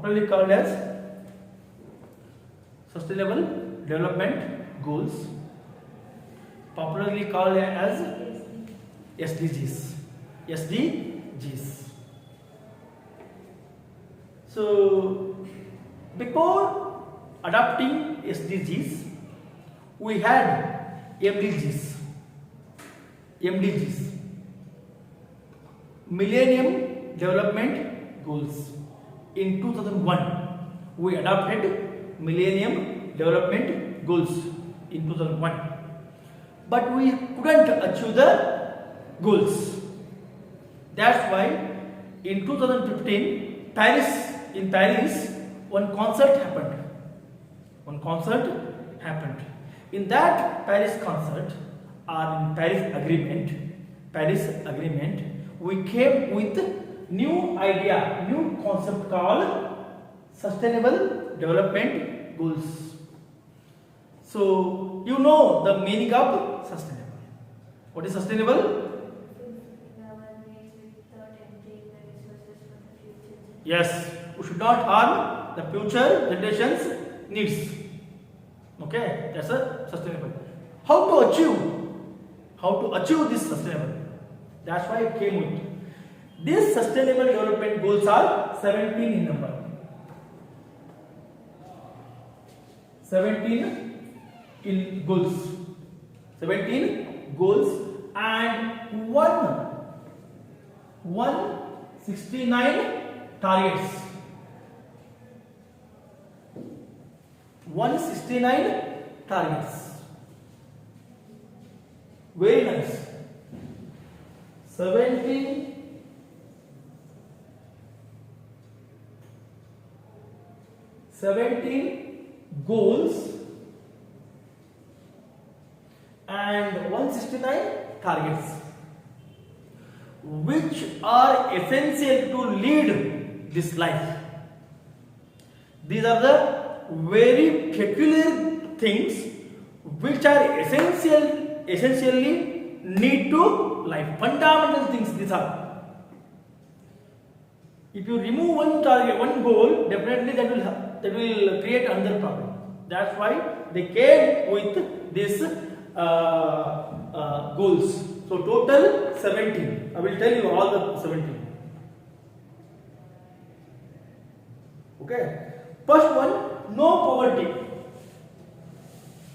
popularly called as Sustainable Development Goals, popularly called as SDGs. SDGs. So, before adopting SDGs, we had MDGs. Millennium Development Goals. In 2001, we adopted Millennium Development Goals in 2001. But we couldn't achieve the goals. That's why in 2015, in Paris, one concert happened. In that Paris concert, or in Paris Agreement, we came with new idea, new concept called Sustainable Development Goals. So, you know the meaning of sustainable. What is sustainable? Yes, we should not harm the future generations' needs. Okay, that's a sustainable. How to achieve this sustainable? That's why I came with. These sustainable development goals are 17 in number. 17 in goals. 17 goals and 169 targets. 169 targets. Very nice. 17 goals and 169 targets, which are essential to lead this life. These are the very peculiar things which are essentially need to life. Fundamental things these are. If you remove one target, one goal, definitely that will create another problem. That's why they came with this goals. So total 17. I will tell you all the 17. Okay. First one, no poverty.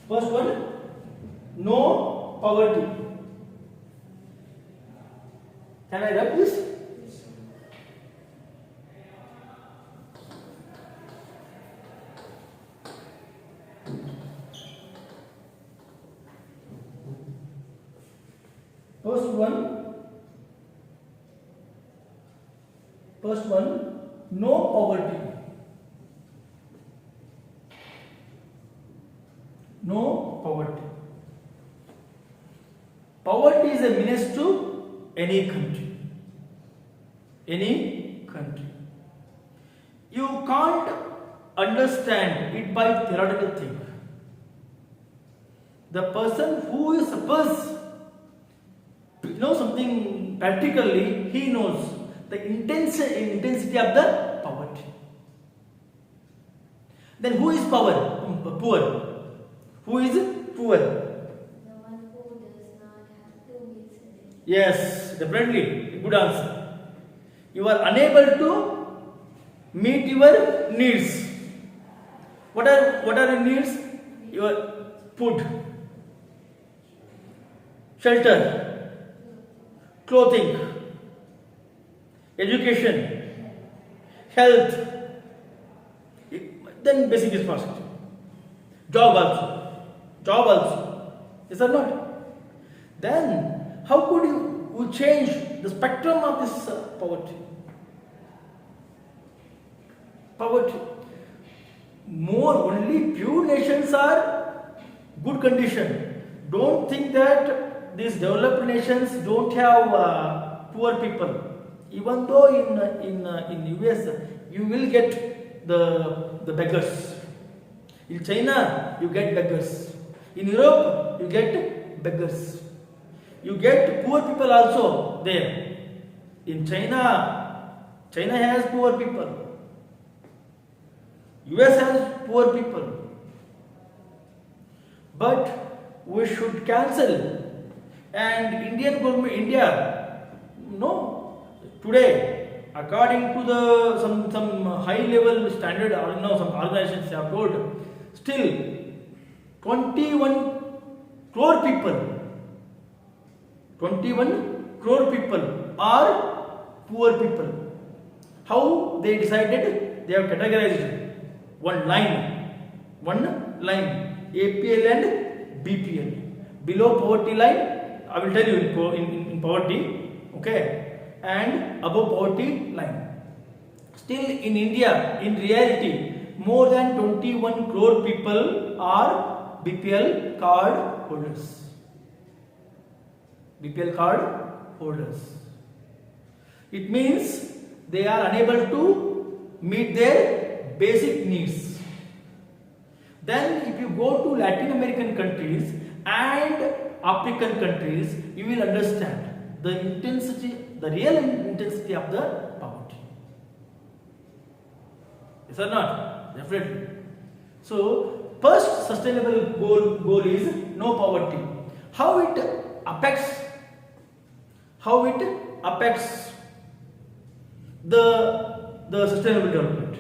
First one, no poverty. Can I write this? First one, no poverty. No poverty. Poverty is a menace to any country. Any country. You can't understand it by theoretical thing. The person who is supposed to know something practically, he knows the intensity of the poverty. Then who is poor? Who is poor? The one who does not have to meet certain. Yes, definitely. Good answer. You are unable to meet your needs. What are your needs? Your food, shelter, clothing, education, health. Then basic is first. Job also. Yes or not? Then how could you change the spectrum of this poverty? Only few nations are good condition. Don't think that these developed nations don't have poor people. Even though in US you will get the beggars. In China you get beggars. In Europe you get beggars. You get poor people also there. In China has poor people. US has poor people. But we should cancel. And Indian government, India, no, today, according to the some high level standard, or some organizations have told, still 21 crore people, 21 crore people are poor people. How they decided? They have categorized one line, APL and BPL. Below poverty line, I will tell you in poverty, okay, and above poverty line. Still in India, in reality, more than 21 crore people are BPL card holders. BPL card holders. It means they are unable to meet their basic needs. Then if you go to Latin American countries and African countries, you will understand the intensity, the real intensity of the poverty. Yes or not? Definitely. So, first sustainable goal is no poverty. How it affects the sustainable development?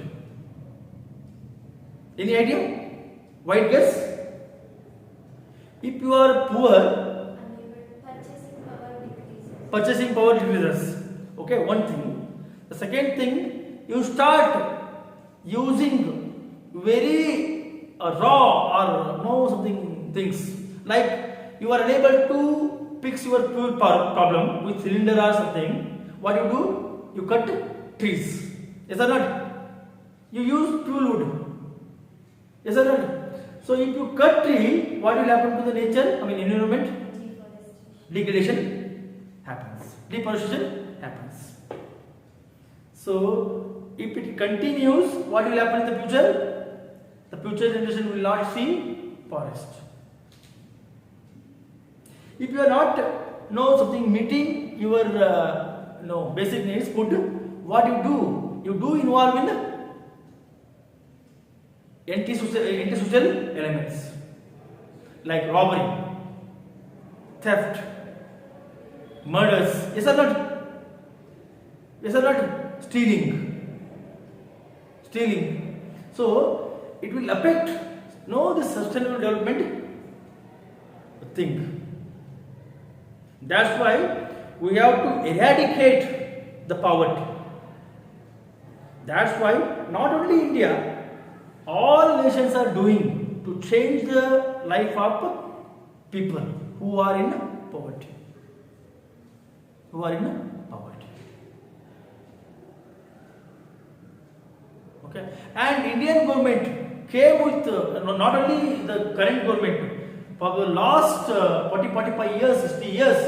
Any idea? White guess? If you are poor, purchasing power decreases. Okay, one thing. The second thing, you start using very raw or no something things, like you are unable to fix your fuel problem with cylinder or something. What you do? You cut trees. Yes or not? You use fuel wood. Yes or not? So if you cut tree, what will happen to the nature? I mean environment? Degradation happens. Deforestation happens. So if it continues, what will happen in the future? The future generation will not see forest. If you are not something meeting your basic needs, food, what you do? You do involve in antisocial elements like robbery, theft, murders. Yes or not? Yes or not? Stealing. So it will affect the sustainable development thing. That's why we have to eradicate the poverty. That's why not only India, all nations are doing to change the life of people who are in poverty. Okay, and Indian government came with not only the current government, for the last 40-45 years, 60 years,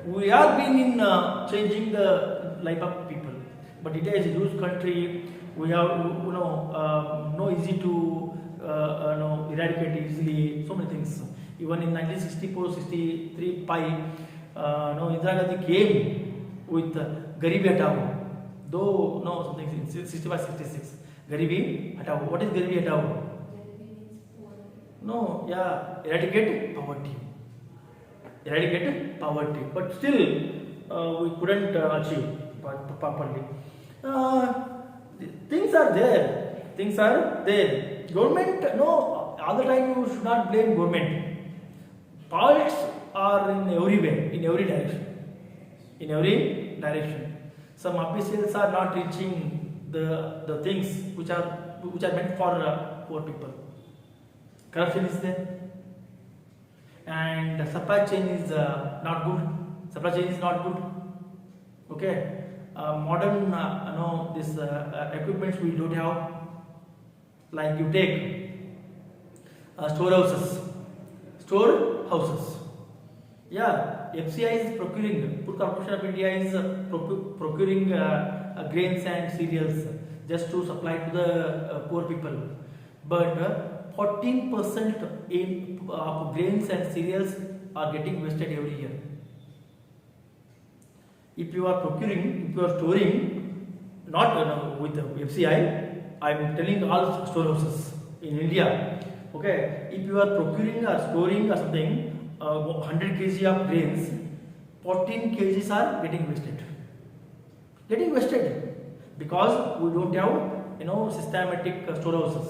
we have been in changing the life of people. But India is a huge country. We have no easy to eradicate easily. So many things. Even in 1964-63, Indira Gandhi came with Garibi Hatao. Though something in 65-66. Garibi Hatao. What is Garibi Hatao? Eradicate poverty. But still, we couldn't achieve properly. Things are there. Government, all the time you should not blame government. Faults are in everywhere, in every direction. Some officials are not reaching the things which are meant for poor people. Corruption is there, and supply chain is not good. Okay, modern this equipments we don't have. Like you take storehouses. Yeah, FCI is procuring. Food Corporation of India is procuring grains and cereals just to supply to the poor people. But 14% of grains and cereals are getting wasted every year. If you are storing, not with the FCI, I'm telling all storehouses in India. Okay, if you are procuring or storing or something, 100 kg of grains, 14 kgs are getting wasted. Getting wasted because we don't have systematic storehouses.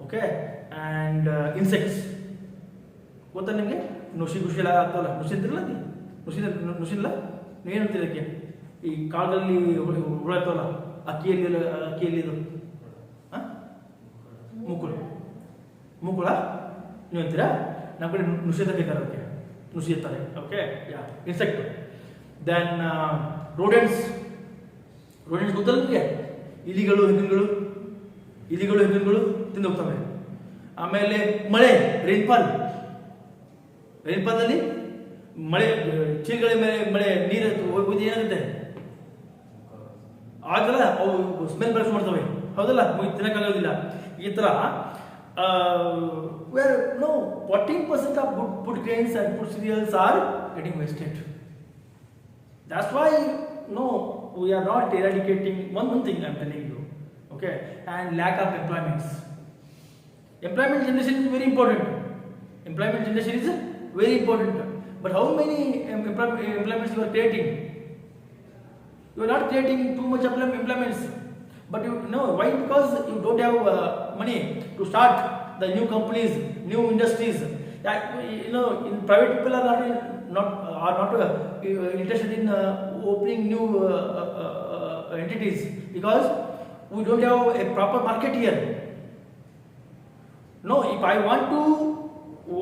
Okay, and insects. ಗೊತ್ತಾ ನಿಮಗೆ ನುಸಿ ಗುಷಿಲ ಆಗ್ತವಲ್ಲ ನುಸಿ ಅಂತಿರಲ್ಲ ನುಸಿಲ್ಲ ನೀವೇನಂತೀರ ಅದಕ್ಕೆ ಈ ಕಾಲದಲ್ಲಿ ಹುಳ ಇರ್ತವಲ್ಲ ಅಕ್ಕಿಯಲ್ಲಿ ಇದು ಮೂಕುಳ ನೀವಂತೀರಾ ನಮ್ಮ ಕಡೆ ನುಸಿ ಅಂತ ಕರೀತಾರೆ ಅದಕ್ಕೆ ನುಸಿ ಇರ್ತಾರೆ okay yeah insect then rodents ಗೊತ್ತಲ್ಲ ನಿಮಗೆ ಇಲಿಗಳು ಹೆಗ್ಗಣಗಳು ತಿಂದು ಹೋಗ್ತವೆ ಆಮೇಲೆ ಮಳೆ ರೈನ್ಫಾಲ್ನಲ್ಲಿ ಮಳೆ ಚೀಲಗಳ ಮೇಲೆ ಮಳೆ ನೀರು ಹೋಗಿ ಏನಾಗುತ್ತೆ ಆಗಲ್ಲ ಅವು ಸ್ಮೆಲ್ ಬರಸ್ ಮಾಡ್ತವೆ ಹೌದಲ್ಲ ತಿನ್ನಕ್ಕಾಗೋದಿಲ್ಲ ಈ ಥರ where 14% of food grains and food cereals are getting wasted. That's why we are not eradicating one thing I'm telling you. Okay, and lack of employments. Employment generation is very important. But how many employments you are creating? You are not creating too much employments. But you know why? Because you don't have money to start the new companies, new industries. In private people are not interested in opening new entities because we don't have a proper market here. No, if I want to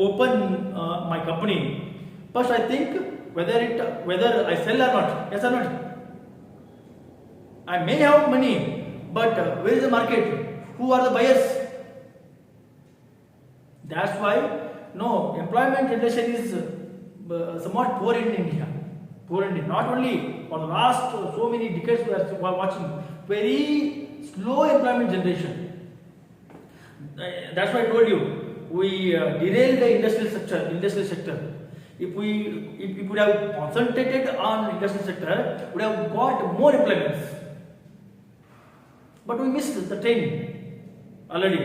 open my company, first I think whether I sell or not. Yes or not? I may have money, but where is the market? Who are the buyers? That's why employment generation is somewhat poor in India. Not only for the last so many decades we are watching very slow employment generation. That's why I told you we derailed the industrial sector. If we would have concentrated on industrial sector, we would have got more employments. But we missed the train already.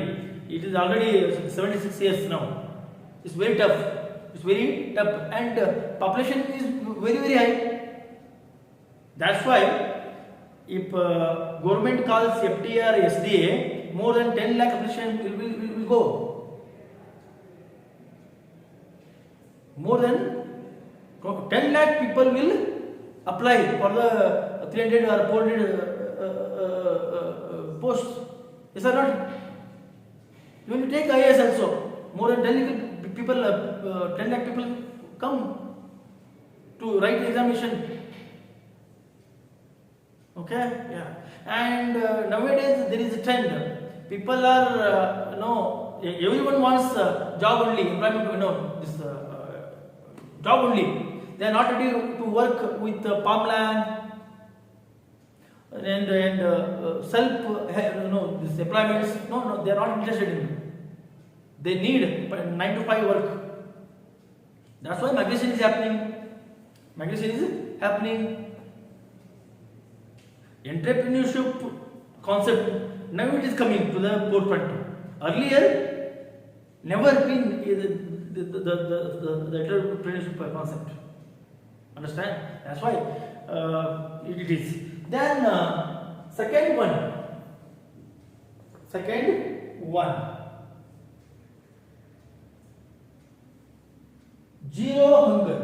It is already 76 years now. It's very tough, and population is very high. That's why if government calls FTA or SDA, more than 10 lakh applications will go. More than 10 lakh people will apply for the 300 or 400 posts. Is that not? When you take IAS also, more than 10 lakh people come to write the examination. Okay, yeah. And nowadays there is a trend. People are everyone wants job only, employment. Job only. They are not ready to work with farmland and self this employments. No, they are not interested in. They need 9 to 5 work. That's why migration is happening. Entrepreneurship concept now it is coming to the forefront. Earlier, never been the entrepreneurship concept. Understand? That's why it is. Then second one. Zero hunger.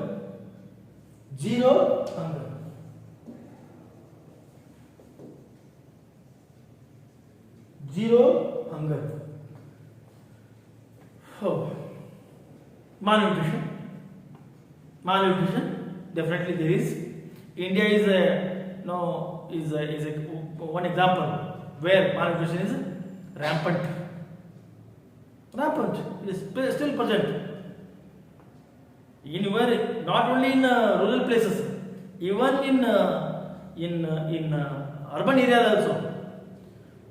Zero hunger. Oh. Malnutrition. Definitely there is. India is one example where malnutrition is rampant. It is still present. Not only in rural places, even in urban areas also.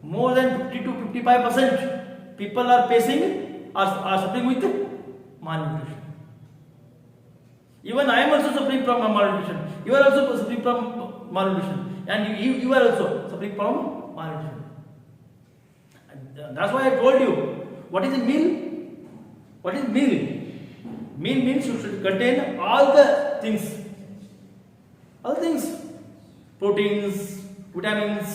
More than 50 to 55% people are suffering with malnutrition. Even I am also suffering from malnutrition. You are also suffering from malnutrition, and you are also suffering from malnutrition. That's why I told you. What is a meal? What is meal? Meal means you should contain all the things. All things. Proteins, vitamins,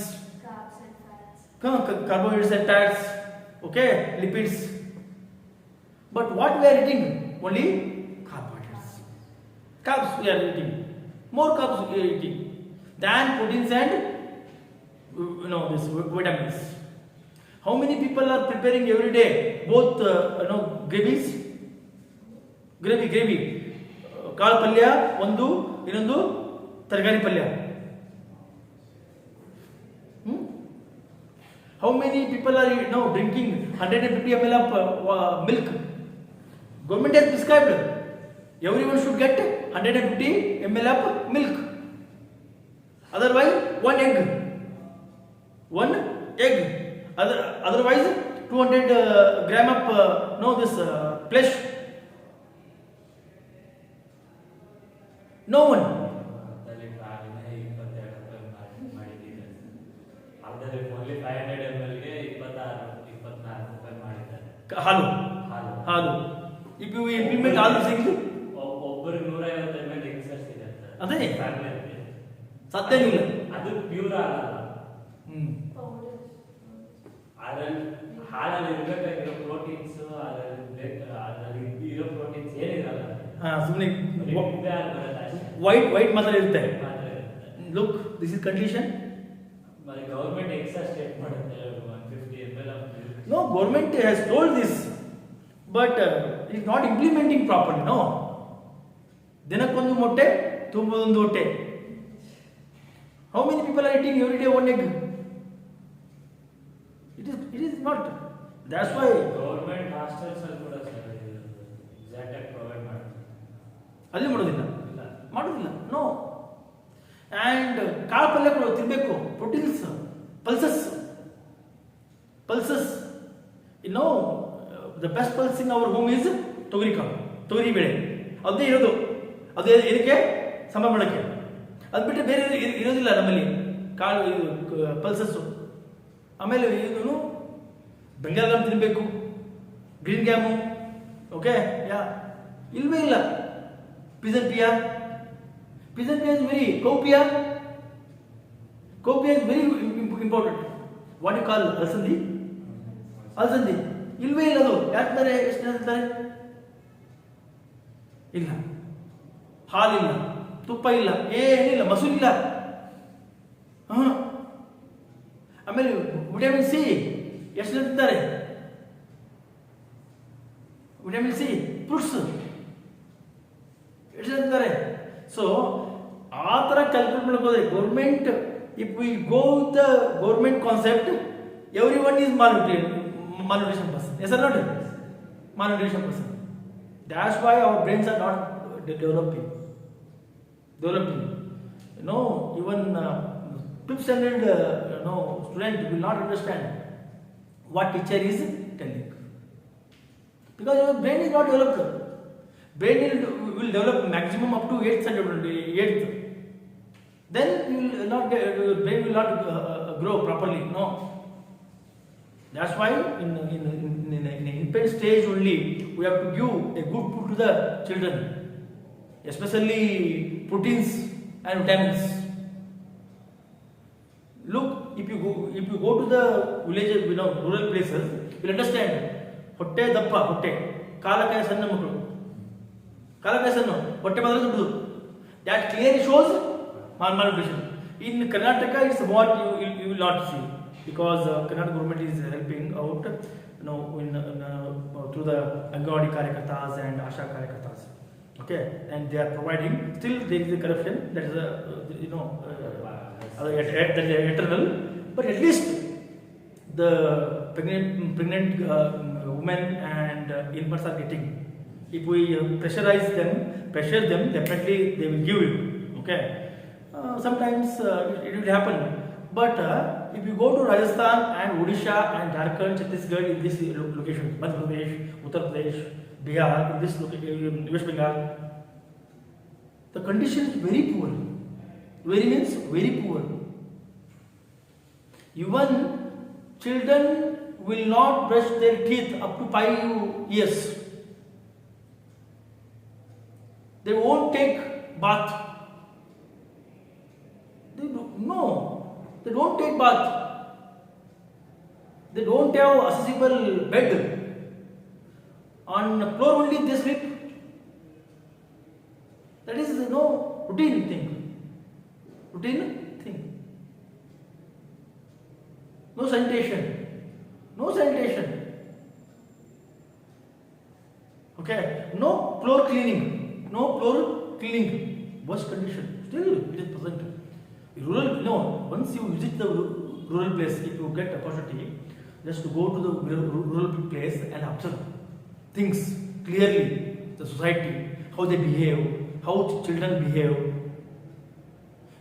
Carbs and fats. carbohydrates and fats, okay, lipids. But what we are eating? Only carbohydrates. Carbs we are eating. More carbs we are eating than proteins and this vitamins. How many people are preparing every day both gravies? Gravy. ಕಾಳು ಪಲ್ಯ ಒಂದು ಇನ್ನೊಂದು ತರಕಾರಿ ಪಲ್ಯ. How many people are now drinking 150 ml of milk? Government has prescribed everyone should get 150 ml of milk. Otherwise, one egg. Otherwise, 200 gram of this flesh. No one. ಹಾಲು. If you implement all these things, ಒಬ್ಬರಿಗೆ 150 ml exerts ಇದೆ ಅದೇ family ಸಾಧ್ಯವಿಲ್ಲ. ಅದು pure ಆಗಲ್ಲ. Powders. ಅದ್ರಲ್ಲಿ ಹಾಲಲ್ಲಿ ಇರಬೇಕಾಗಿರೋ proteins ಅದ್ರಲ್ಲಿ ಇರೋ ಪ್ರೋಟೀನ್ಸ್ ಏನಿರಲ್ಲ. ಸುಮ್ಮನೆ ವೈಟ್ ವೈಟ್ ಮಾತ್ರ ಇರುತ್ತೆ. Look, this is condition. ಮತ್ತೆ ಗವರ್ಮೆಂಟ್ ಎಕ್ಸರ್ಸ್ ಸ್ಟೇಟ್ ಮಾಡುತ್ತೆ 150 ml of milk. No, government has told this, but is not implementing properly. No. ದಿನಕ್ಕೊಂದು ಮೊಟ್ಟೆ, ತುಂಬೊಂದು ಹೊಟ್ಟೆ. How many people are eating every day one egg? It is not. That's why government hostels ಅಲ್ಲಿ ಕೂಡ sir exact ಆಗಿ provide ಮಾಡ್ತಾರೆ. ಅಲ್ಲಿ ಮಾಡೋದಿಲ್ಲ. ಇಲ್ಲ. ಮಾಡೋದಿಲ್ಲ. ನೋ. ಆ್ಯಂಡ್ ಕಾಳು ಪಲ್ಯ ಕೂಡ ತಿನ್ನಬೇಕು. Proteins, pulses. The best pulse in our home is ತೊಗರಿ ಬೇಳೆ. ಅದೇ ಇರೋದು. ಅದೇ ಇದಕ್ಕೆ ಸಾಂಬಾರು ಮಾಡೋಕ್ಕೆ. ಅದು ಬಿಟ್ಟರೆ ಬೇರೆ ಇರೋದಿಲ್ಲ ನಮ್ಮಲ್ಲಿ ಕಾಳು ಪಲ್ಸಸ್ಸು. ಆಮೇಲೆ ಇದನ್ನು ಬೆಂಗಾಲ್ ಗ್ರಾಮ್ ತಿನ್ನಬೇಕು, ಗ್ರೀನ್ ಗ್ಯಾಮು, ಓಕೆ, ಇಲ್ವೇ ಇಲ್ಲ. Pigeon pea is very cowpea is very important. What you call alasandi ಇಲ್ವೇ ಇಲ್ಲ. ಅದು ಯಾಕಿದ್ದಾರೆ, ಎಷ್ಟು ಜನ ಇರ್ತಾರೆ? ಇಲ್ಲ. ಹಾಲಿಲ್ಲ, ತುಪ್ಪ ಇಲ್ಲ, ಏನಿಲ್ಲ, ಮೊಸರಿಲ್ಲ. ಆಮೇಲೆ ವಿಟಮಿನ್ ಸಿ ಎಷ್ಟು ಜನ ಇರ್ತಾರೆ? ವಿಟಮಿನ್ ಸಿ ಫ್ರೂಟ್ಸ್ ಎಷ್ಟು ಜನ ಇರ್ತಾರೆ? ಸೊ ಆ ಥರ ಕ್ಯಾಲ್ಕುಲೇಟ್ ಮಾಡ್ಕೋದ್ರೆ government, if we go with the government concept, everyone is malnutrition person. Yes or not? Malnutrition person. That's why our brains are not developing. Even 5th standard student will not understand what teacher is telling, because your brain is not developed. Brain will develop maximum up to 8th standard, 8th. Then your brain will not grow properly. No. That's why in infant stage only we have to give a good food to the children, especially proteins and vitamins. Look, if you go to the villages, rural places, you'll understand. ಹೊಟ್ಟೆ ದಪ್ಪ, ಹೊಟ್ಟೆ ಕಾಲಕಾಯ ಸಣ್ಣ ಮಕ್ಕಳು, ಕಾಲಕಾಯ ಸಣ್ಣ, ಹೊಟ್ಟೆ ಮಾತ್ರ ದೊಡ್ಡದು. That clearly shows malnutrition. In Karnataka, it's what you will not see. Because Karnataka government is helping out, through the Angawadi Karyakartas and Asha Karyakartas. Okay, and they are providing. Still, there is a corruption that is that is eternal. But at least the pregnant women and infants are getting. If we pressure them, definitely they will give you. Okay, sometimes it will happen. But if you go to Rajasthan and Odisha and Jharkhand, Chhattisgarh, in this location, Madhya Pradesh, Uttar Pradesh, Bihar, in this location, West Bengal, the condition is very poor. Very poor. Even children will not brush their teeth up to 5 years. They won't take bath. No, they don't take bath. They don't have accessible bed. On the floor only they sleep. That is routine thing. Routine thing. No sanitation. No sanitation. Okay. No floor cleaning. No floor cleaning. Worst condition. Still it is present. Rural, once you visit the rural place, if you get opportunity, just to go to the rural place and observe things clearly, the society, how they behave, how children behave.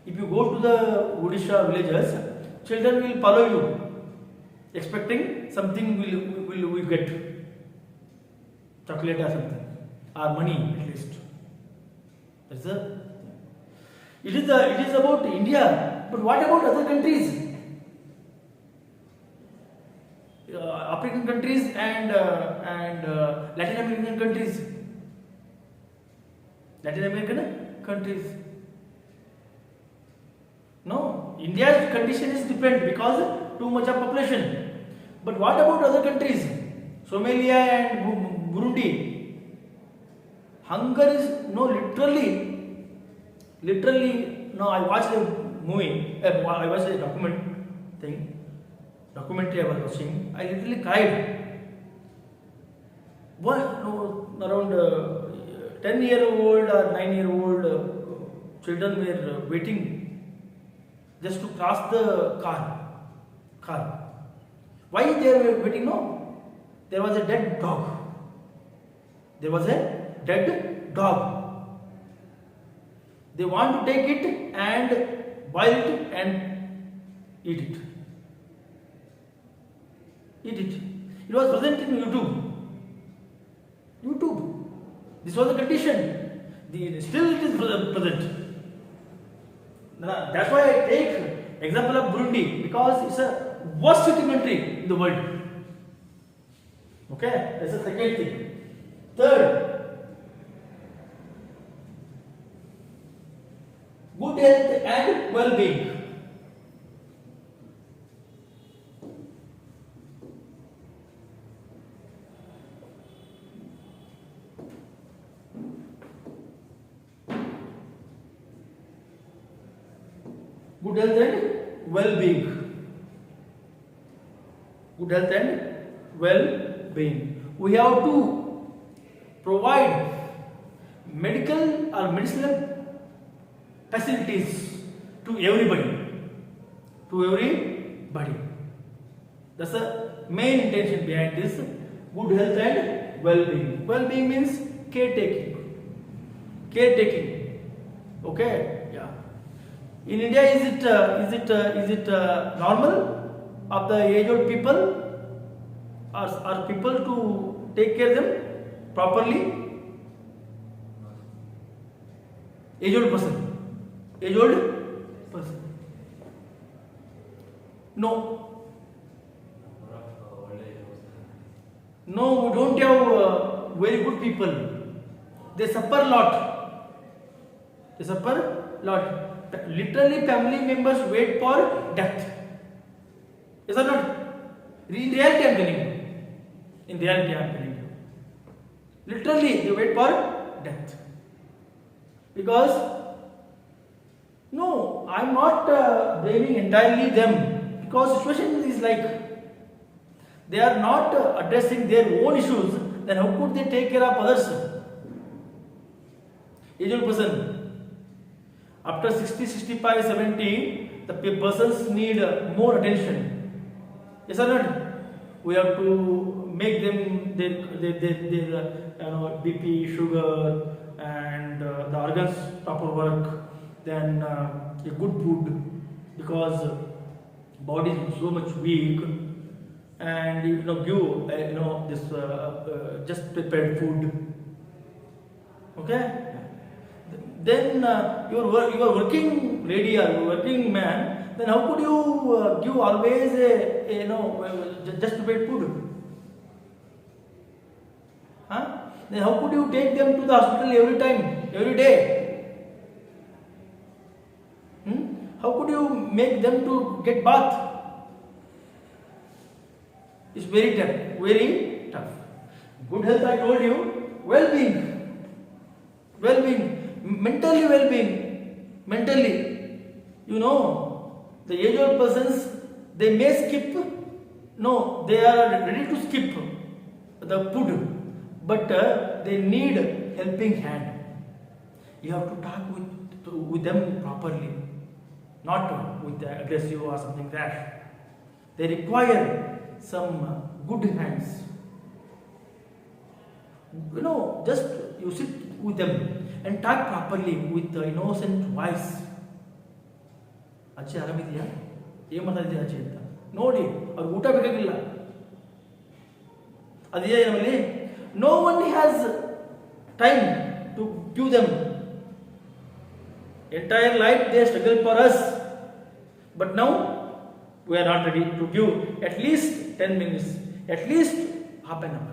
If you go to the Odisha villages, children will follow you, expecting something will get, chocolate or something, or money at least. That's the. It is about India, but what about other countries? African countries and Latin American countries. Latin American countries. No, India's condition is different because too much of population. But what about other countries? Somalia and Burundi. Hunger is literally. No, I watched a movie. I watched a documentary I was watching. I literally cried. Around 10-year-old or 9-year-old children were waiting just to cross the car. Why they were waiting? No, there was a dead dog. They want to take it and boil it and eat it. It was present in YouTube. This was the condition. Still it is present. That's why I take example of Burundi, because it's a worst country in the world. Okay, that's the second thing. Third, good health and well-being. Good health and well-being. Good health and well-being. We have to provide medicinal facilities to everybody. That's the main intention behind this good health and well-being. Well-being means caretaking. Okay, yeah. In India, is it normal of the age-old people? Are people to take care of them properly? Age-old person. No, we don't have very good people. They suffer a lot. Literally, family members wait for death. Is that not? In reality, I'm telling you. Literally, they wait for death. Because, no, I'm not blaming entirely them. Because situation is like, they are not addressing their own issues, then how could they take care of others? Aged person. After 60, 65, 70, the persons need more attention. Yes or not? We have to make them their BP, sugar, and the organs proper work. Then a good food, because body is so much weak, and give this just prepared food. Okay. then you are working lady or working man, then how could you give always just to get food? Huh? Then how could you take them to the hospital every time, every day? How could you make them to get bath? It's very tough, very tough. Good health, I told you, well-being, mentally, the age-old persons, they may skip, no, they are ready to skip the food, but they need helping hand. You have to talk with them properly, not with aggressive or something rash. They require some good hands. Just you sit with them and talk properly with the innocent voice. ಅಚ್ಚಿ ಆರಾಮಿದೆಯಾ, ಏನು ಮಾತಾಡಿದ್ಯಾ ಅಚ್ಚಿ ಅಂತ ನೋಡಿ. ಅವ್ರಿಗೆ ಊಟ ಬೇಕಾಗಿಲ್ಲ, ಅದೇ ನಮ್ಮಲ್ಲಿ no one has time to give them. Entire life they struggle for us, but now we are not ready to give at least 10 minutes, at least half an hour.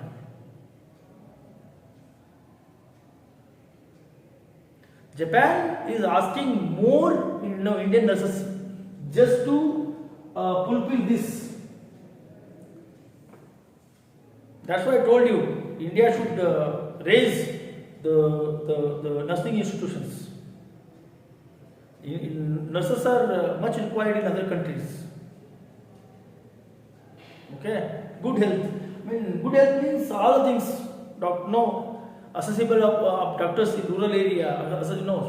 Japan is asking more Indian nurses just to fulfill this. That's why I told you India should raise the nursing institutions. Nurses are much required in other countries. Okay, good health. Good health means all things. Accessible of doctors in rural area.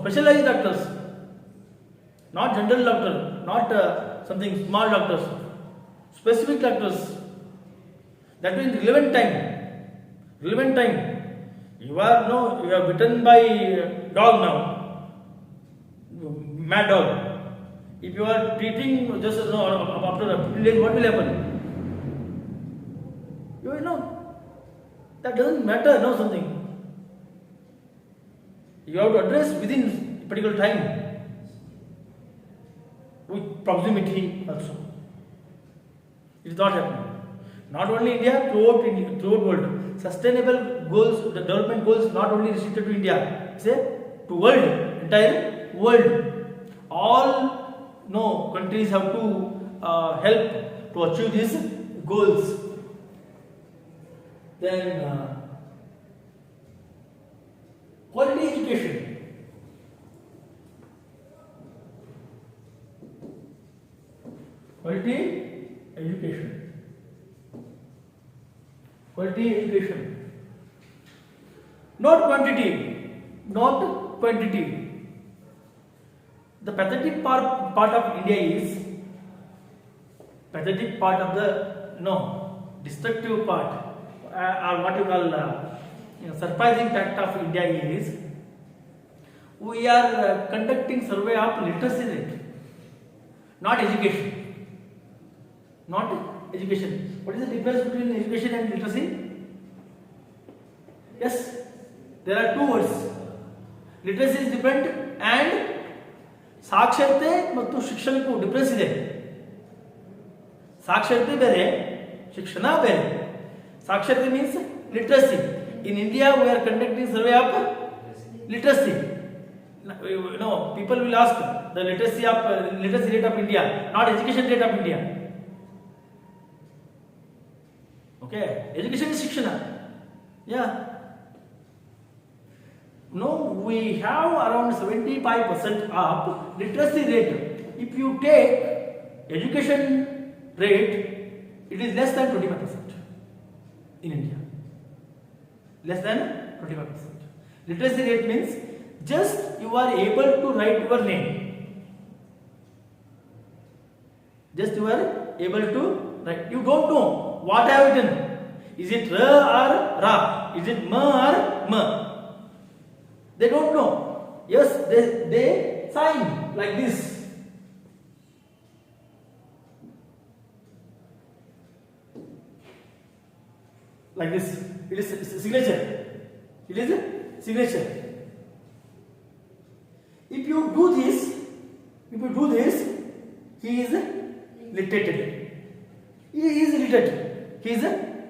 Specialized doctors, not general doctor, not something small doctors. Specific doctors. That means relevant time. You are bitten by dog now, mad dog. If you are treating just after a few days, what will happen? That doesn't matter, something. You have to address within a particular time, with proximity also. It is not happening. Not only India, throughout world. Sustainable goals, the development goals, not only restricted to India, to world, entire world. All countries have to help to achieve these goals. Then quality education. Quality education. Not quantity. The pathetic part of India is destructive part, or what you call surprising fact of India is we are conducting survey of literacy rate, not education. What is the difference between education and literacy? Yes, there are two words. Literacy is different and ಸಾಕ್ಷರತೆ ಮತ್ತು ಶಿಕ್ಷಣಕ್ಕೂ difference ಇದೆ. ಸಾಕ್ಷರತೆ ಬೇರೆ, ಶಿಕ್ಷಣ ಬೇರೆ. ಸಾಕ್ಷರತೆ means literacy. In India, we are conducting survey of literacy. People will ask the literacy rate of India, not education rate of India. Okay, education is shikshana. Yeah. We have around 75% of literacy rate. If you take education rate, it is less than 25% in India. Less than 25%. Literacy rate means just you are able to write your name. Just you are able to write. You don't know what I have written. Is it ra or ra? Is it ma or ma? They don't know. Yes, they sign like this. Like this. It is signature. you do this, he is literate. He is literate. He is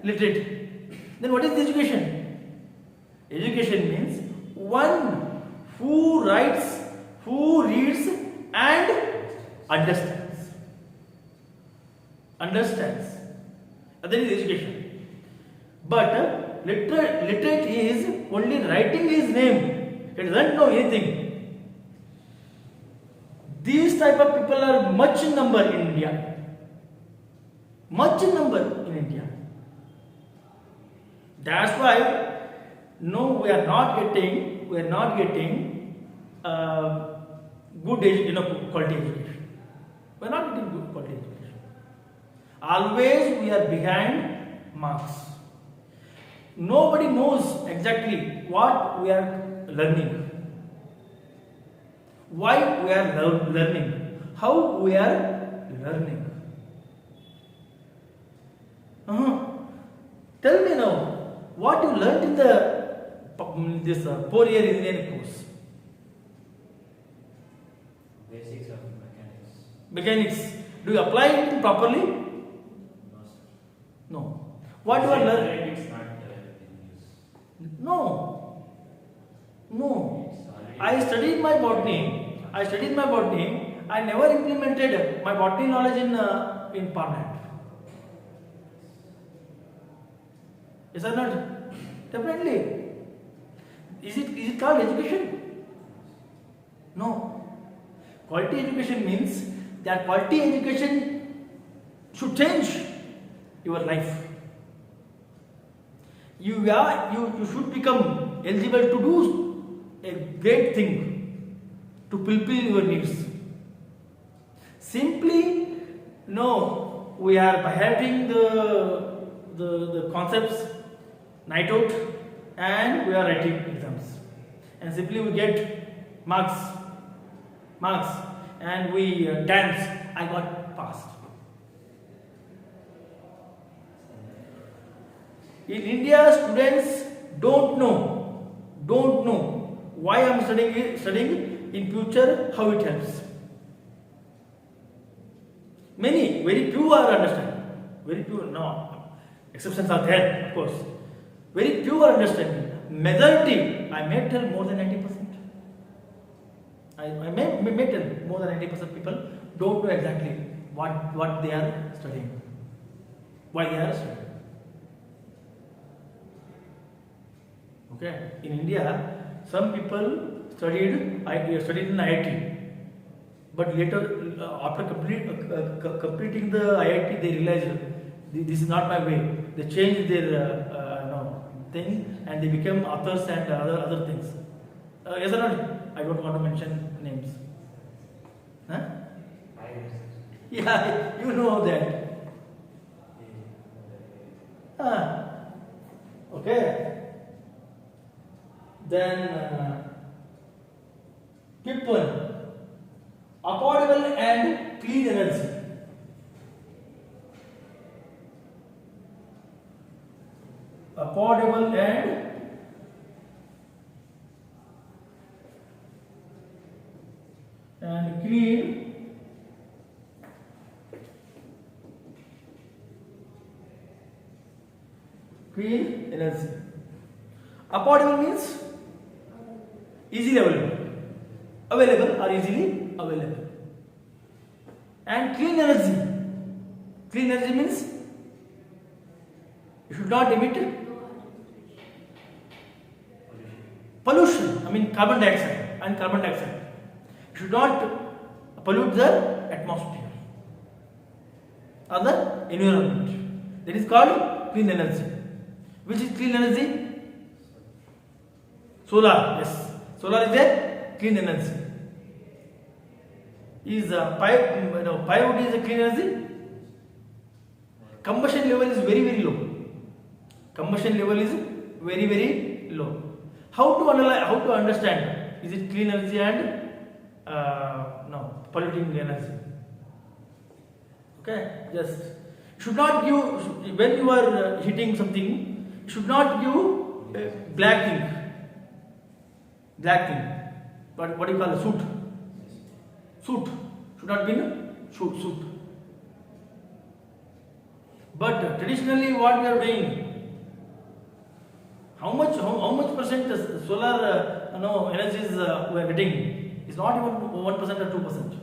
literate. Then what is the education? Education means one who writes, who reads and understands. That is education. But literate is only writing his name. He doesn't know anything. These type of people are much in number in India. Much in number in India. That's why no, we are not getting good quality education. We are not getting good quality education. Always we are behind marks. Nobody knows exactly what we are learning, why we are learning, how we are learning. Tell me now, what you learnt in this 4-year engineering course? Basics of mechanics. Mechanics. Do you apply it properly? No, sir. No. What you are learning? It's not in use. No. It's already. I studied my botany. I never implemented my botany knowledge in Parliament. Is or not? Definitely. Is it called education? No. Quality education means that quality education should change your life. You should become eligible to do a great thing to fulfill your needs. Simply, no, we are by having the concepts night out and we are writing exams. And simply we get marks and we dance, I got passed. In India, students don't know why I am studying in future, how it helps. Many, very few are understanding. Very few, no, exceptions are there, of course. Very few are understanding. Majority, I may tell more than 90%. I may tell more than 90% people don't know exactly what they are studying, why they are studying. Okay, in India, some people studied in IIT, but later after completing the IIT, they realized this is not my way. They changed their thing and they became authors and other things. Yes or not? I don't want to mention names. Huh? Yeah, you know that. Okay. Then fifth one, affordable and clean energy. Affordable and clean energy. Affordable means easily available or easily available. And clean energy means you should not emit pollution, I mean carbon dioxide. You should not pollute the atmosphere or the environment. That is called clean energy. Which is clean energy? Solar, yes. Solar is a clean energy. Is firewood is a clean energy? Combustion level is very low. How to analyze? How to understand? Is it clean energy and polluting energy? Okay, just should not give when you are heating something. Should not give black thing. What do you call a soot? Suit. Should not be suit. But traditionally, what we are doing? How much percent solar energies we are getting? It's not even 1% or 2%.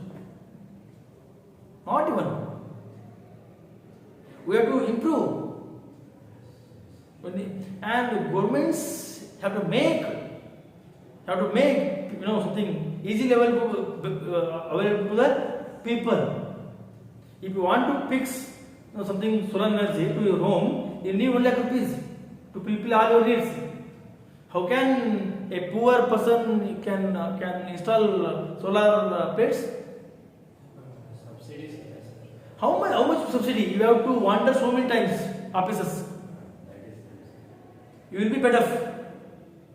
Not even. We have to improve. And governments have to make something easily available to the people. If you want to fix something solar energy to your home, you need 1 lakh rupees to fulfill all your needs. How can a poor person can install solar plates? Subsidies, yes, sir. How much subsidy? You have to wander so many times offices. That is You will be better.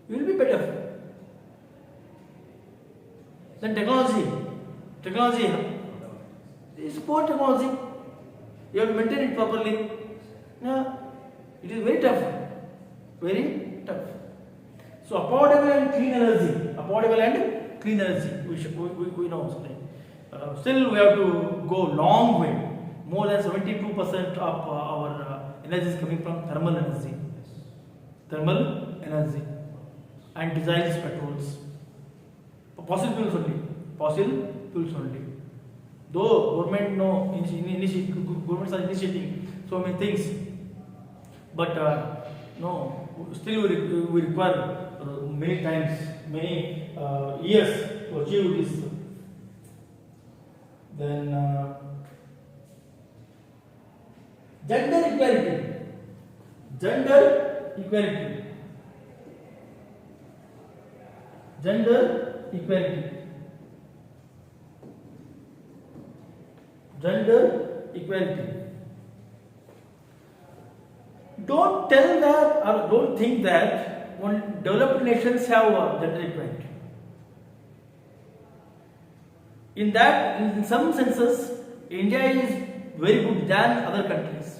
You will be better. Then technology is poor technology. You have to maintain it properly. Yeah, it is very tough. Very tough. So affordable and clean energy. We know something. Still, we have to go long way. More than 72% of our energy is coming from thermal energy. And diesels, petrols. Fossil fuels only. Though governments are initiating so many things, but still we require many years to achieve this. Then gender equality. Gender equality. Don't tell that or don't think that when developed nations have gender equality. In some senses, India is very good than other countries.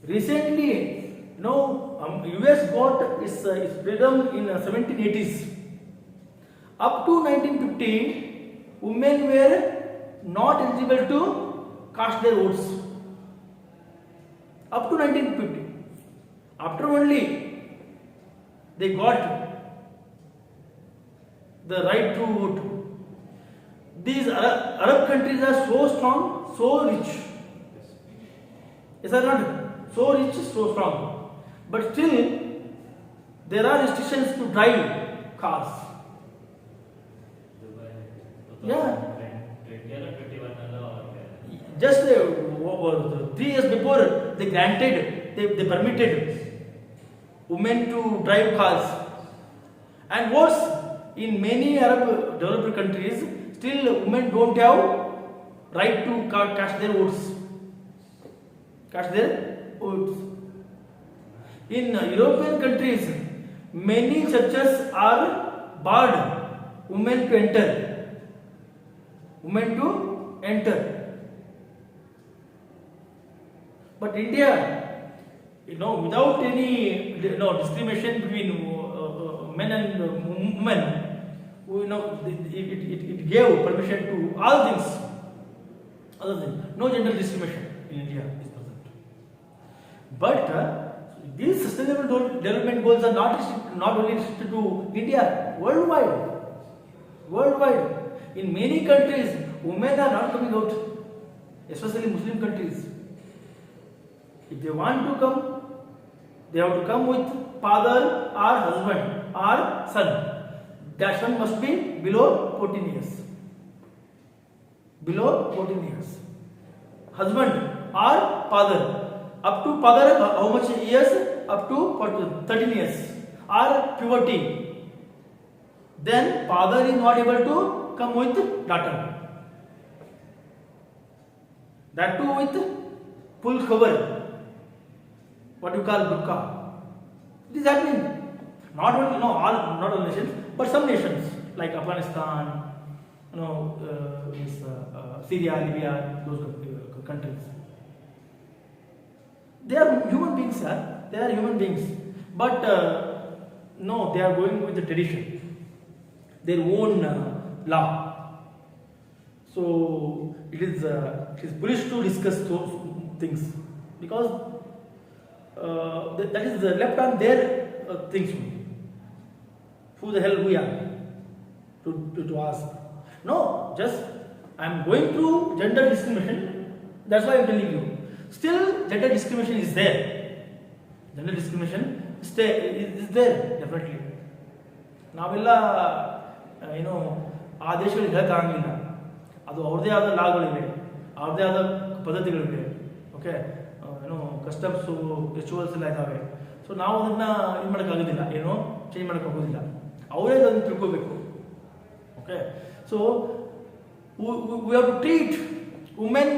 Recently, US got its freedom in 1780s. Up to 1950, women were not eligible to cast their votes. Up to 1950. After only they got the right to vote. These Arab countries are so strong, so rich. Yes or not? So rich, so strong. But still, there are restrictions to drive cars. Dubai, Yeah. 20 or 21 or Just 3 years before, they permitted women to drive cars. And worse, in many Arab developed countries, still women don't have right to cast their votes. In European countries, many churches are barred women to enter. But India, without any discrimination between men and women, it gave permission to all things. Other things, no gender discrimination in India is present. But these sustainable development goals are not only restricted to India, worldwide. In many countries, women are not coming out, especially Muslim countries. If they want to come, they have to come with father or husband or son. That son must be below 14 years. Husband or father. Up to father, how much years? Up to 13 years. Or puberty. Then father is not able to come with daughter. That too with full cover. What you call burqa. It is happening. Not all nations, but some nations like Afghanistan, Syria, Libya, those countries. They are human beings, sir. They are human beings. But no, they are going with the tradition. their own law. So it is bullish to discuss those things because that is left on their things. Who the hell we are to ask? No, just I am going through gender discrimination. That's why I am telling you. Still, gender discrimination is there. Gender discrimination is there definitely. ನಾವೆಲ್ಲ ಏನು ಆ ದೇಶಗಳಿಗೆ ಹೇಳೋಕ್ಕಾಗಲಿಲ್ಲ. ಅದು ಅವ್ರದ್ದೇ ಆದ ಲಾಗಳಿವೆ, ಅವ್ರದ್ದೇ ಆದ ಪದ್ಧತಿಗಳಿವೆ. Okay, ಏನು ಕಸ್ಟಮ್ಸು ರಿಚುವಲ್ಸ್ ಎಲ್ಲ ಇದ್ದಾವೆ. ಸೊ ನಾವು ಅದನ್ನು ಇದು ಮಾಡೋಕ್ಕಾಗೋದಿಲ್ಲ, ಏನೋ ಚೇಂಜ್ ಮಾಡೋಕ್ಕಾಗೋದಿಲ್ಲ. ಅವರೇ ಅದನ್ನು ತಿಳ್ಕೋಬೇಕು. Okay, so we have to treat women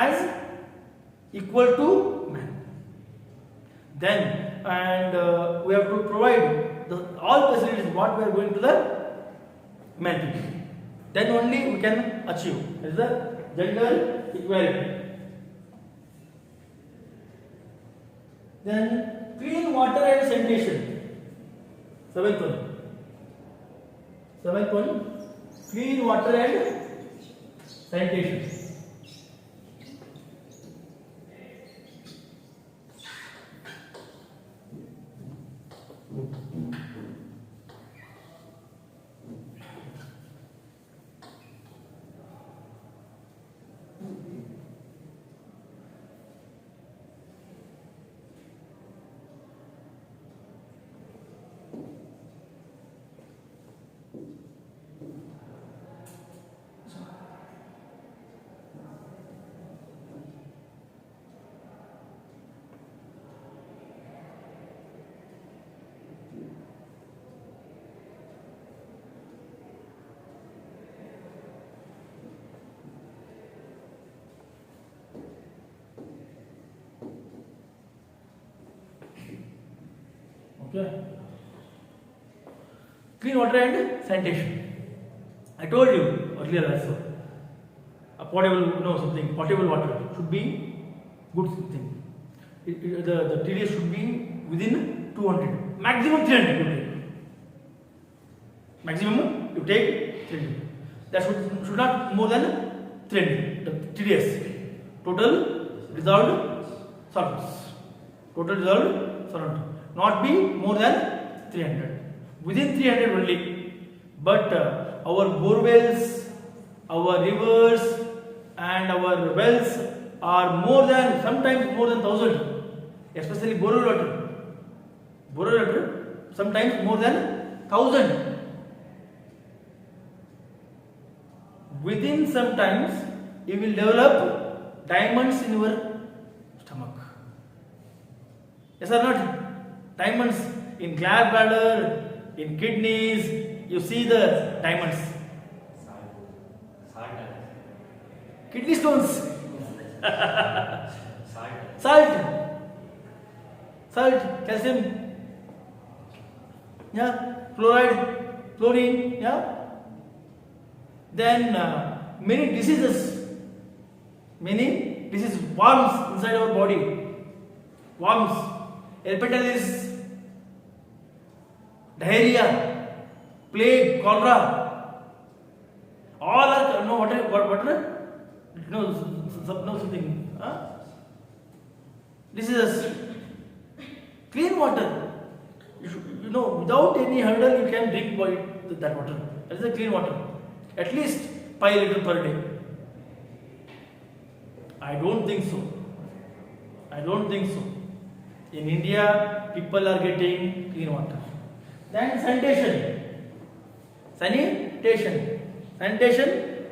as equal to men. Then and we have to provide all facilities what we are going to the men people. Then only we can achieve is the gender equality. Then clean water and sanitation. Seventh one, clean water and sanitation. Okay. Clean water and sanitation. I told you earlier also. A potable, potable water should be good thing. The TDS should be within 200, maximum 300. Maximum you take 300. That should not more than 300. The TDS, total dissolved solvents. Total dissolved solvent. Not be more than 300. Within 300 only. But our borewells, our rivers and our wells are more than, sometimes more than 1,000. Especially borewell water. Borewell water sometimes more than 1,000. Within some times you will develop diamonds in your stomach. Yes or not? Diamonds in gallbladder, in kidneys, you see the diamonds. Kidney stones. Salt, calcium, yeah, fluoride, chlorine, yeah. Then many diseases, worms inside our body, worms, hepatitis, diarrhea, plague, cholera, all are something. Diseases. Clean water. Without any hurdle, you can drink that water. That is the clean water. At least 5 liters per day. I don't think so. In India, people are getting clean water. Then sanitation. Sanitation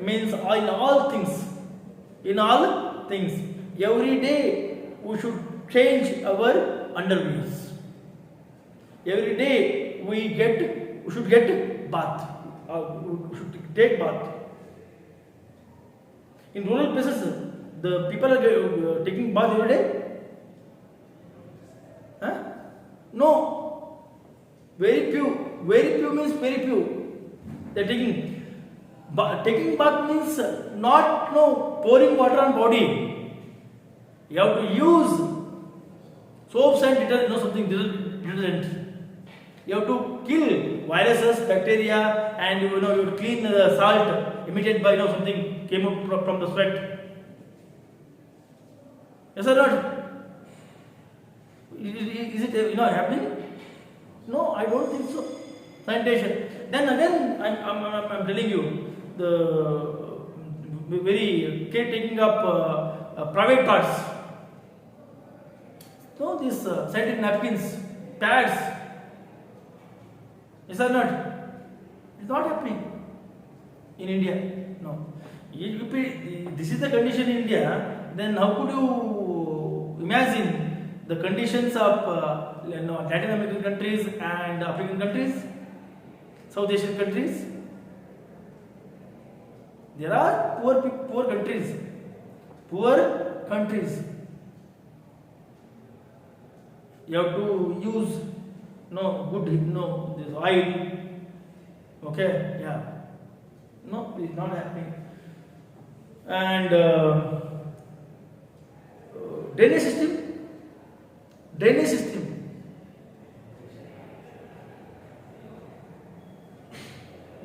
means in all things. Every day we should change our underwears. Every day we should get bath. We should take bath. In rural places, the people are taking bath every day. Huh? No. Very few means very few. They are taking bath means not pouring water on body. You have to use soaps and detergent. You have to kill viruses, bacteria, and you would clean the salt emitted by something came out from the sweat. Yes or not? Is it happening? No, I don't think so. Sanitation. Then again, I'm telling you, the very taking up private parts. So these sanitary napkins, pads. Yes or not? It's not happening in India. No. This is the condition in India. Then how could you imagine the conditions of Latin American countries and African countries, South Asian countries? There are poor countries. Poor countries. You have to use this oil. Okay, yeah. No, it's not happening. And drainage system. Drainage system.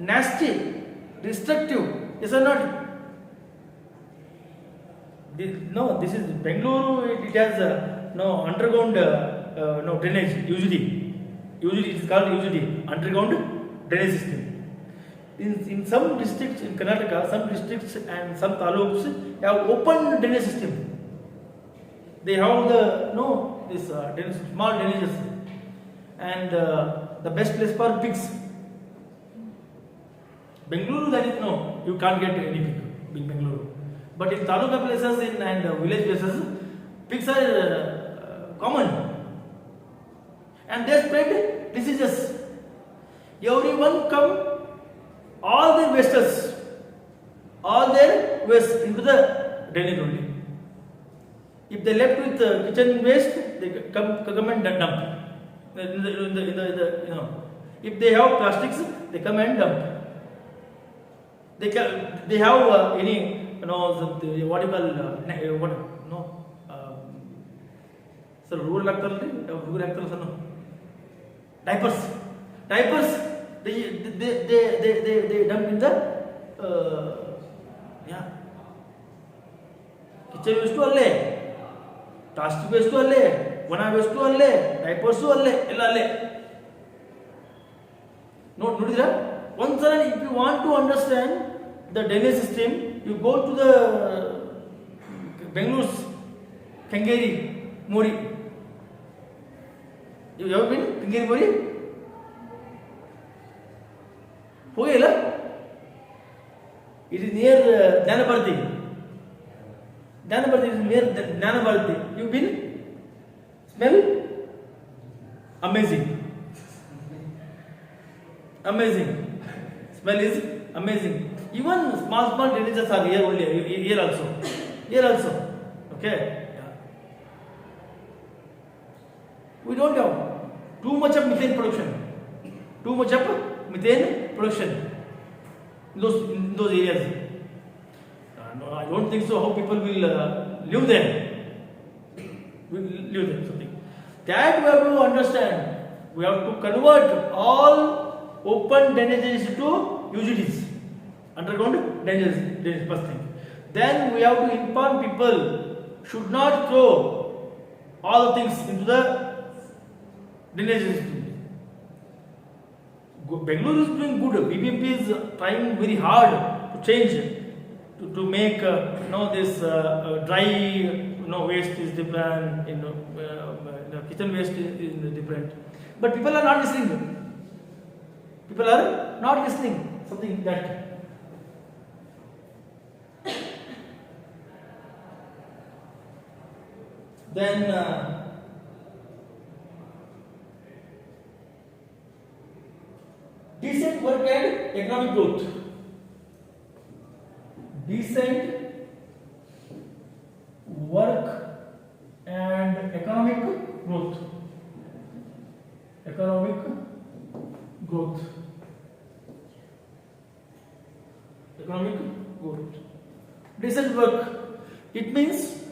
Nasty, destructive. Yes or not? This is Bengaluru. It has underground drainage. Usually it is called underground drainage system. In some districts in Karnataka, some districts and some taluks have open drainage system. They have this small drainages, and the best place for pigs. Bengaluru, that is you can't get any pig in Bengaluru. But in taluka places and village places, pigs are common, and they spread diseases. Everyone come, all their wastes into the drainage only. If they left with kitchen waste, they come and dump. If they have plastics, they come and dump. They have any what you call sir, rural diapers. They dump in the kitchen waste allé, plastic waste allé, one waste allé, diapers allé, ella allé. Nodidra, once if you want to understand the drainage system, you go to the Bengaluru's Kangeri Mori. You ever been Kangeri Mori? It is near Danabarthi. Danabarthi is near Danabarthi. You've been? Smell? Amazing. Amazing. Smell is amazing. Even small drainages are here only. Here also. Here also. Okay. Yeah. We don't have too much of methane production. Too much of methane production in those areas. No, I don't think so. How people will live there? Something that we have to understand. We have to convert all open drainages to UGDs, underground drainage first thing. Then we have to inform people should not throw all the things into the drainage system. Bengaluru is doing good. BBMP is trying very hard to change, to make this dry waste is different, kitchen waste is different. But people are not listening. People are not listening. Something like that. Then decent work and economic growth. Decent work and economic growth. Economic growth. Economic growth. Decent work. It means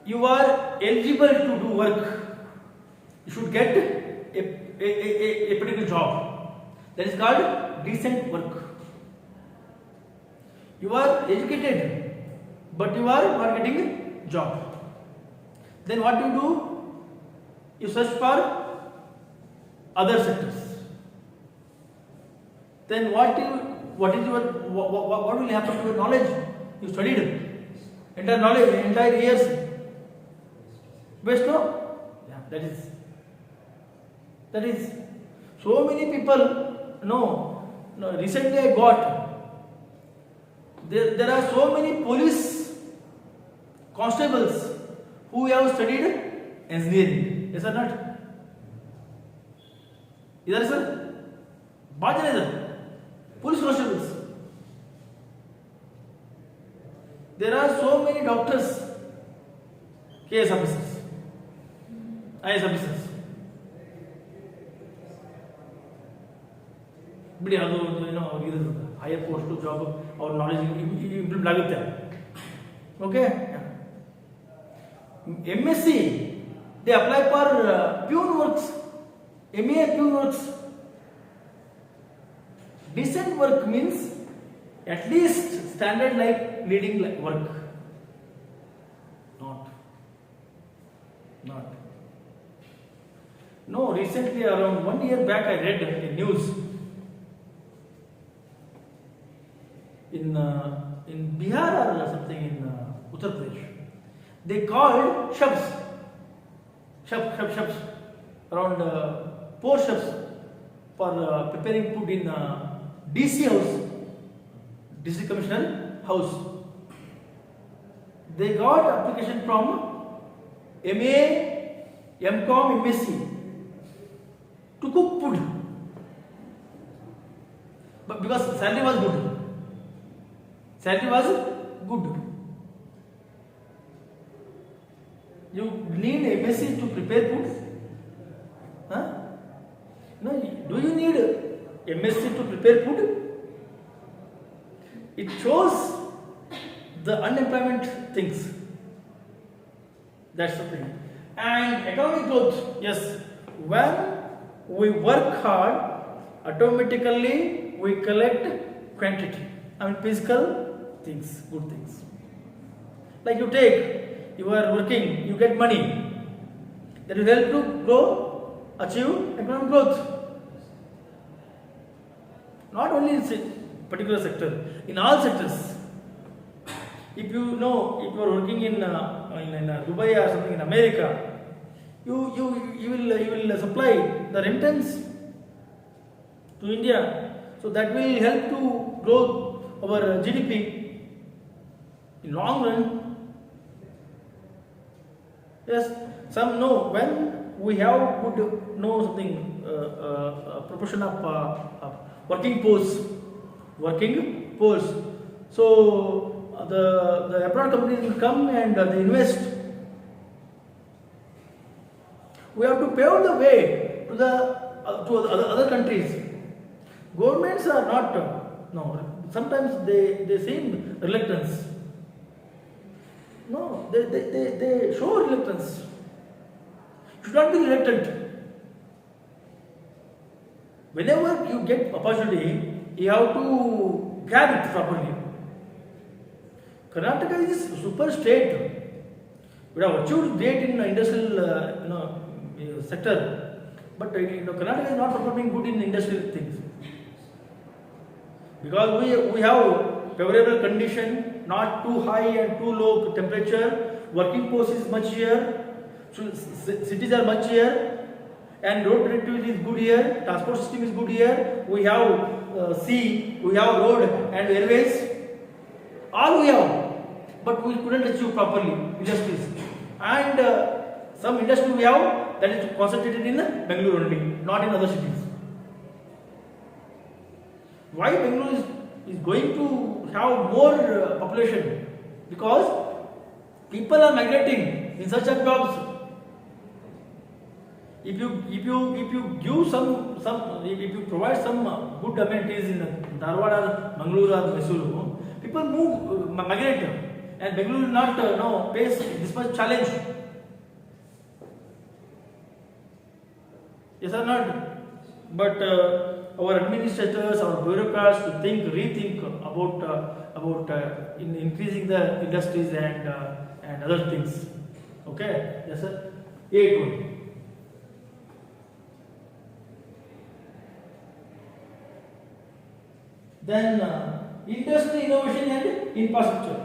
you are eligible to do work. You should get a particular job. That is called decent work. You are educated, but you are not getting job. Then what do? You search for other sectors. Then what will happen to your knowledge? You studied entire knowledge, entire years. Waste, no? Yeah, that is. So many people. No. Recently I got. There are so many police constables who have studied engineering. Yes or not? Is sir? Police constables. There are so many doctors, KS officers, IS officers. ಬಿಡಿ ಅದು ಅವ್ರಿಗೆ higher post job ಅವ್ರ knowledge improve ಆಗುತ್ತೆ. Okay, MSc they apply for pune works, MA pune works. Decent work means at least standard like leading work. Not. No, recently around 1 year back I read in news in Bihar or something in Uttar Pradesh. They called chefs around 4 chefs for preparing food in DC house, District Commissioner house. They got application from MA, MCom, MSc to cook food, but because salary was good. You need MSc to prepare food? No, do you need MSc to prepare food? It shows the unemployment things. That's the thing. And economic growth, yes, when we work hard, automatically we collect quantity. Physical things, good things. Like you are working, you get money. That will help to grow, achieve economic growth. Not only in particular sector, in all sectors. If you are working in Dubai or something in America, you will supply the remittance to India, so that will help to grow our GDP in long run. Yes, some know when we have good something proportion of working force. So the abroad companies will come and they invest. We have to pave the way to the other countries. Governments are not sometimes they seem reluctance. No, they show reluctance. You should not be reluctant. Whenever you get opportunity, you have to grab it properly. Karnataka is a super state. We have achieved great in industrial sector, but Karnataka is not performing good in industrial things. Because we have favorable condition, not too high and too low temperature, working force is much here, so cities are much here, and road connectivity is good here, transport system is good here, we have sea, we have road and airways, all we have, but we couldn't achieve properly industries. And some industry we have that is concentrated in Bangalore only, not in other cities. Why Bangalore is going to have more population? Because people are migrating in search of jobs. If you give if you provide some good amenities in Dharwad or Mangalore or Mysuru, people migrate, and Bangalore will not face this much challenge. Yes or not? But our administrators, our bureaucrats to rethink about in increasing the industries and other things. Okay, yes sir. 8 Then industry innovation and infrastructure.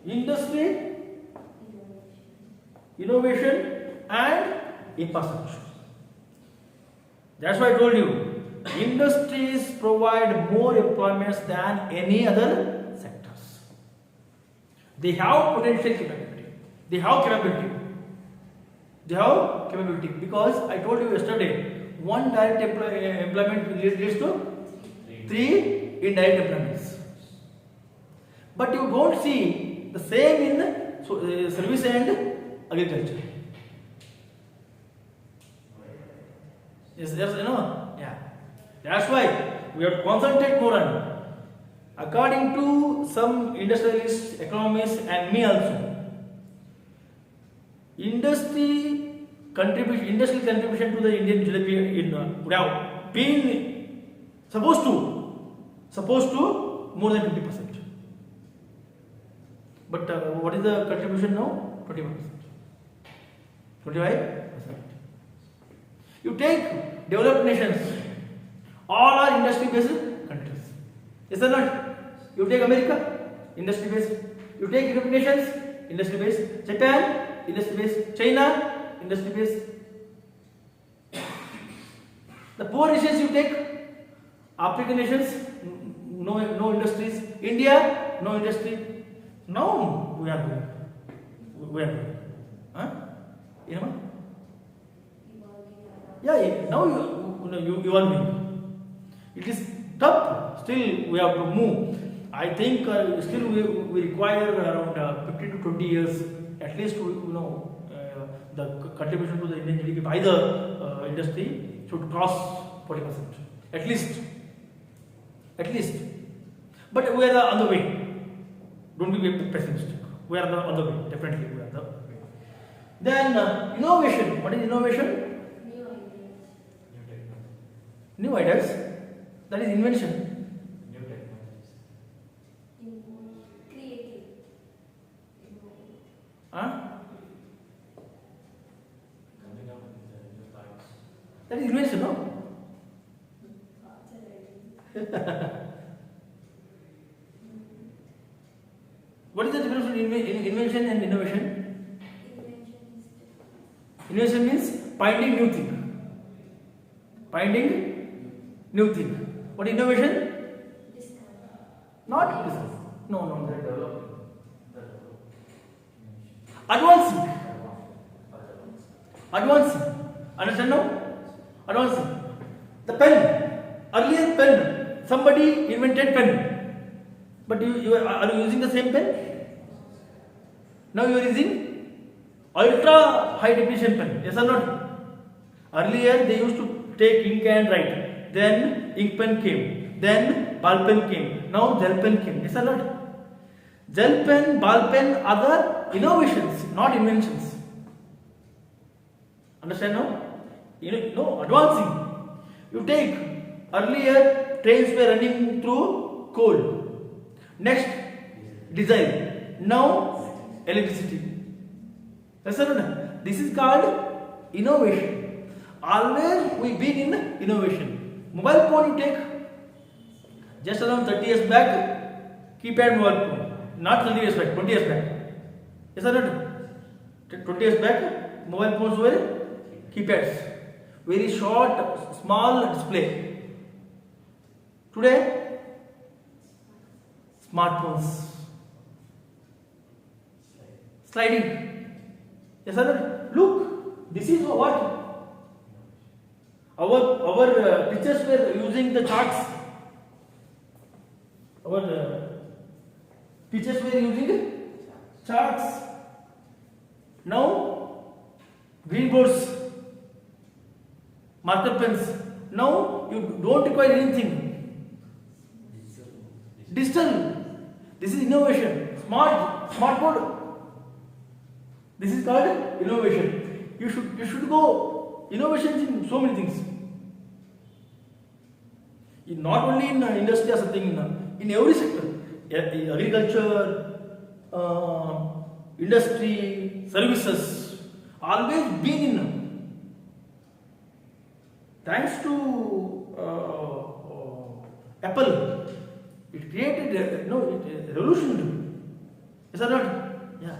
Industry, innovation and infrastructure. That's why I told you, industries provide more employments than any other sectors. They have potential capability. They have capability. Because I told you yesterday, one direct employment leads to 3 indirect employments. But you don't see the same in service and agriculture. Yes, you know, yeah. That's why we have to concentrate more on. According to some industrialists, economists, and me also, industrial contribution to the Indian GDP would have been supposed to more than 50%. But what is the contribution now? 21%. 25%. You take developed nations, all are industry-based countries. Is that not? You take America, industry-based. You take European nations, industry-based. Japan, industry-based. China, industry-based. The poor nations you take, African nations, no industries. India, no industry. Now we are going. Huh? You know? Yeah, now you are doing. It is tough. Still, we have to move. I think still we require around 15 to 20 years at least to the contribution to the Indian GDP by the industry should cross 40%. At least. But we are on the way. Don't be pessimistic. We are on the way. Definitely, we are the way. Then innovation. What is innovation? New ideas. That is invention. New technologies. Creative. Huh? Coming up with new thoughts. That is invention, no? What is the difference between invention and innovation? Invention means finding new thing. What innovation? Not business. No. Advancing. Understand now? Advancing. The pen. Earlier pen. Somebody invented pen. But are you using the same pen? Now you are using ultra high definition pen. Yes or not? Earlier they used to take ink and write. Then ink pen came. Then ball pen came. Now gel pen came. Yes or not? Gel pen, ball pen are the innovations, not inventions. Understand now? Advancing. You take earlier trains were running through coal. Next, diesel. Now, electricity. Yes or not? This is called innovation. Always we been in innovation. Mobile phone you take just around 30 years back, keypad mobile phone. Not 30 years back, 20 years back. Yes or not? 20 years back, mobile phones were keypads. Very short, small display. Today, smartphones. Sliding. Yes or not? Look, this is what our teachers were using the charts. our teachers were using charts. Now green boards, marker pens. Now you don't require anything. Digital. This is innovation. Smart board. This is called innovation. You should go innovations in so many things. Not only in industry or something, in every sector, agriculture, industry, services, always been in. Thanks to Apple, it created it revolution. Is that not? Yeah.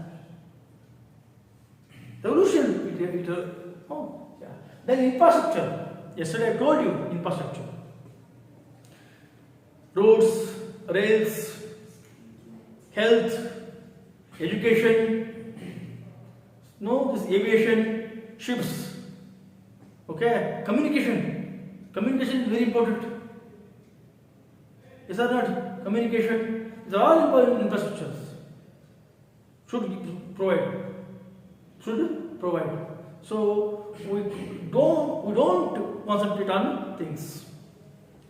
Revolution. Yeah. Then infrastructure. Yesterday I told you infrastructure. Roads, rails, health, education, this aviation, ships, okay, communication. Communication is very important. Is that not? Communication is all important infrastructures. Should provide. So we don't concentrate on things.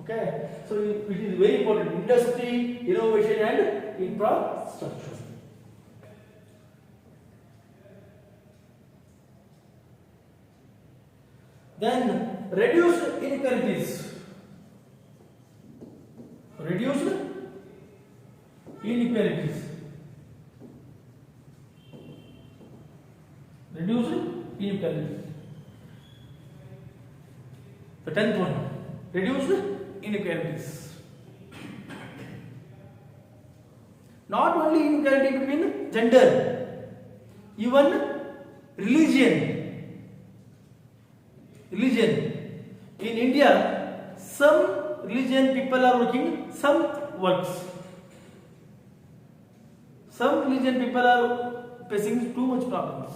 Okay, so it is very important. Industry, innovation, and infrastructure. Then reduce inequalities. Reduce inequalities. Reduce inequalities. The 10th one. Reduce inequalities. Not only inequality between gender, even religion. In India, some religion people are working some works. Some religion people are facing too much problems.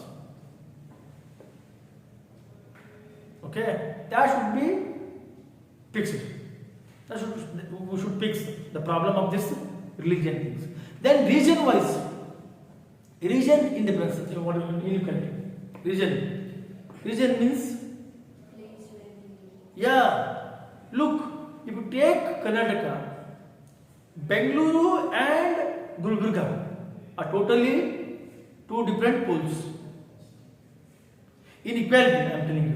Okay, that should be fixed. We should fix the problem of this religion things. Then region wise, region independence. What is inequality? Region means, yeah. Look, if you take Karnataka, Bengaluru and Gulbarga are totally two different poles. Inequality, I am telling you.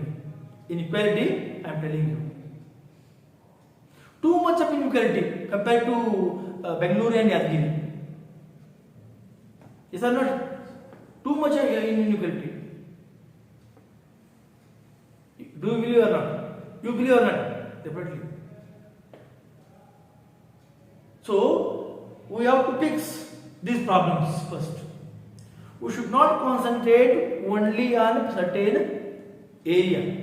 Too much of inequality compared to Bengaluru and Yadgiri. Is that not? Too much inequality. Do you believe or not? You believe or not? Definitely. So, we have to fix these problems first. We should not concentrate only on certain area.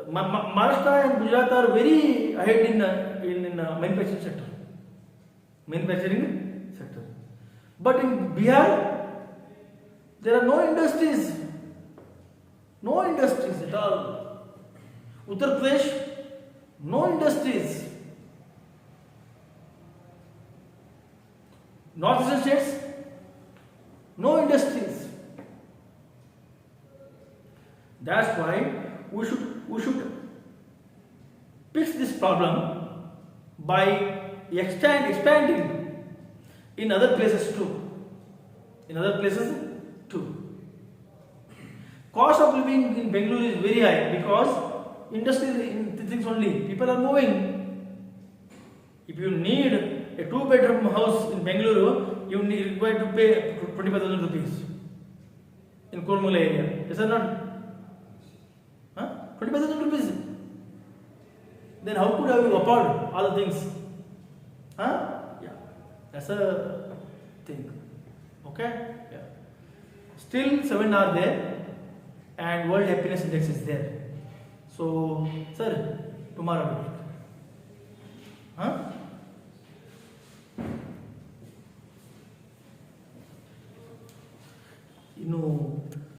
Maharashtra and Gujarat are very ahead in manufacturing sector. But in Bihar, there are no industries at all. Uttar Pradesh, no industries. Northeastern states, no industries. That's why we should fix this problem by expanding in other places too. Cost of living in Bengaluru is very high because industry in things only. People are moving. If you need a 2-bedroom house in Bengaluru, you need required to pay 25,000 rupees in Kurmula area. Is that not? 25,000 rupees. Then how could you afford all the things? Yeah, that's a thing. Okay? Yeah. Still 7 are there, and World Happiness Index is there. So, sir, tomorrow.